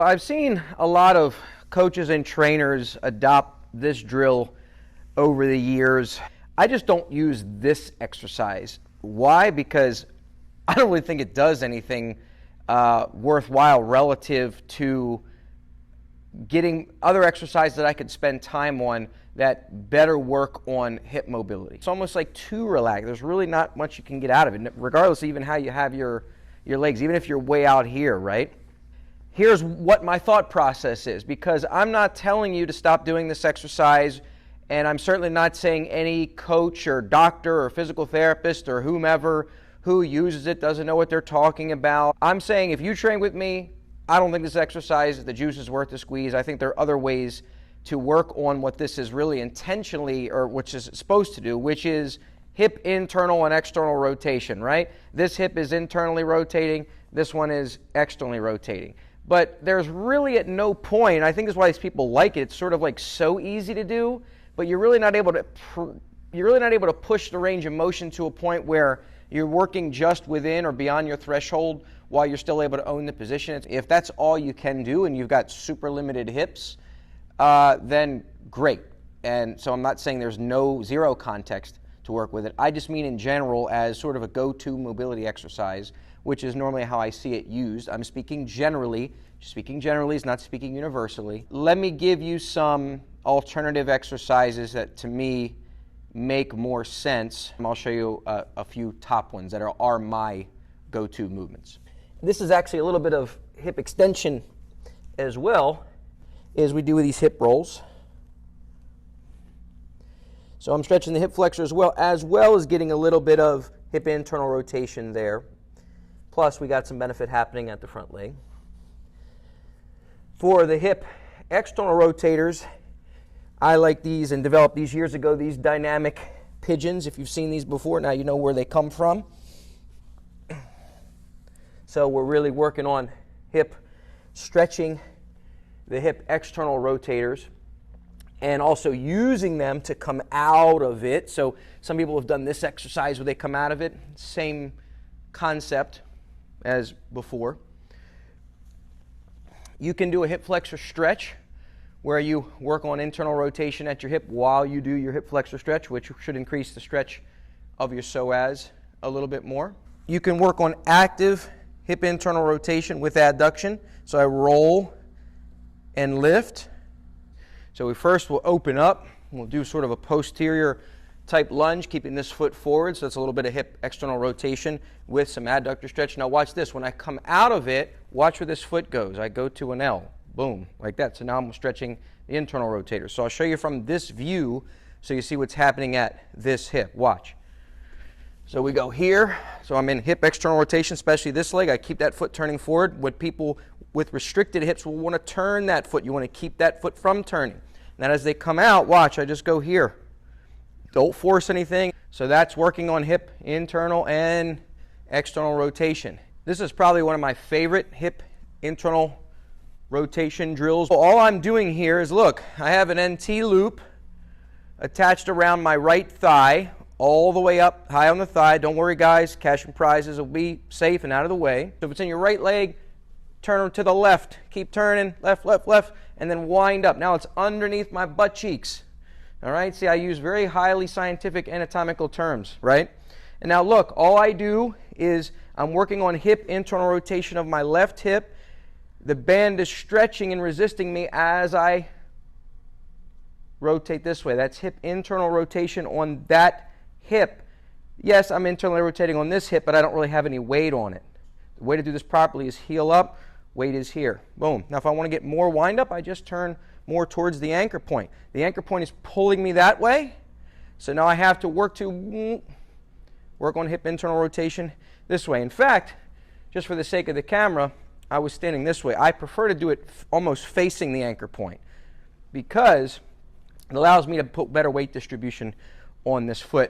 I've seen a lot of coaches and trainers adopt this drill over the years. I just don't use this exercise. Why? Because I don't really think it does anything worthwhile relative to getting other exercises that I could spend time on that better work on hip mobility. It's almost like too relaxed. There's really not much you can get out of it, regardless of even how you have your legs, even if you're way out here, right? Here's what my thought process is, because I'm not telling you to stop doing this exercise, and I'm certainly not saying any coach or doctor or physical therapist or whomever who uses it doesn't know what they're talking about. I'm saying if you train with me, I don't think this exercise, the juice is worth the squeeze. I think there are other ways to work on what this is really intentionally, or which is supposed to do, which is hip internal and external rotation, right? This hip is internally rotating, this one is externally rotating. But there's really at no point, I think that's why these people like it, it's sort of like so easy to do, but you're really not able to push the range of motion to a point where you're working just within or beyond your threshold while you're still able to own the position. If that's all you can do and you've got super limited hips, then great. And so I'm not saying there's zero context to work with it. I just mean in general as sort of a go-to mobility exercise, which is normally how I see it used. I'm speaking generally. Speaking generally is not speaking universally. Let me give you some alternative exercises that to me make more sense. I'll show you a few top ones that are my go-to movements. This is actually a little bit of hip extension as well, as we do with these hip rolls. So I'm stretching the hip flexor as well as getting a little bit of hip internal rotation there. Plus, we got some benefit happening at the front leg. For the hip external rotators, I like these and developed these years ago, these dynamic pigeons. If you've seen these before, now you know where they come from. So we're really working on hip stretching the hip external rotators and also using them to come out of it. So some people have done this exercise where they come out of it. Same concept as before. You can do a hip flexor stretch where you work on internal rotation at your hip while you do your hip flexor stretch, which should increase the stretch of your psoas a little bit more. You can work on active hip internal rotation with adduction. So I roll and lift. So we first will open up. We'll do sort of a posterior type lunge, keeping this foot forward, so it's a little bit of hip external rotation with some adductor stretch. Now watch this. When I come out of it, watch where this foot goes. I go to an L. Boom, like that. So now I'm stretching the internal rotator. So I'll show you from this view so you see what's happening at this hip. Watch. So we go here. So I'm in hip external rotation, especially this leg. I keep that foot turning forward. What people with restricted hips will want to turn that foot. You want to keep that foot from turning. And then as they come out, watch, I just go here. Don't force anything. So that's working on hip internal and external rotation. This is probably one of my favorite hip internal rotation drills. All I'm doing here is, look, I have an NT loop attached around my right thigh, all the way up high on the thigh. Don't worry, guys, cash and prizes will be safe and out of the way. So if it's in your right leg, turn to the left. Keep turning, left, left, left, and then wind up. Now it's underneath my butt cheeks. All right, see, I use very highly scientific anatomical terms, right? And now look, all I do is I'm working on hip internal rotation of my left hip. The band is stretching and resisting me as I rotate this way. That's hip internal rotation on that hip. Yes, I'm internally rotating on this hip, but I don't really have any weight on it. The way to do this properly is heel up, weight is here. Boom. Now if I want to get more wind up, I just turn more towards the anchor point. The anchor point is pulling me that way. So now I have to work on hip internal rotation this way. In fact, just for the sake of the camera, I was standing this way. I prefer to do it almost facing the anchor point because it allows me to put better weight distribution on this foot.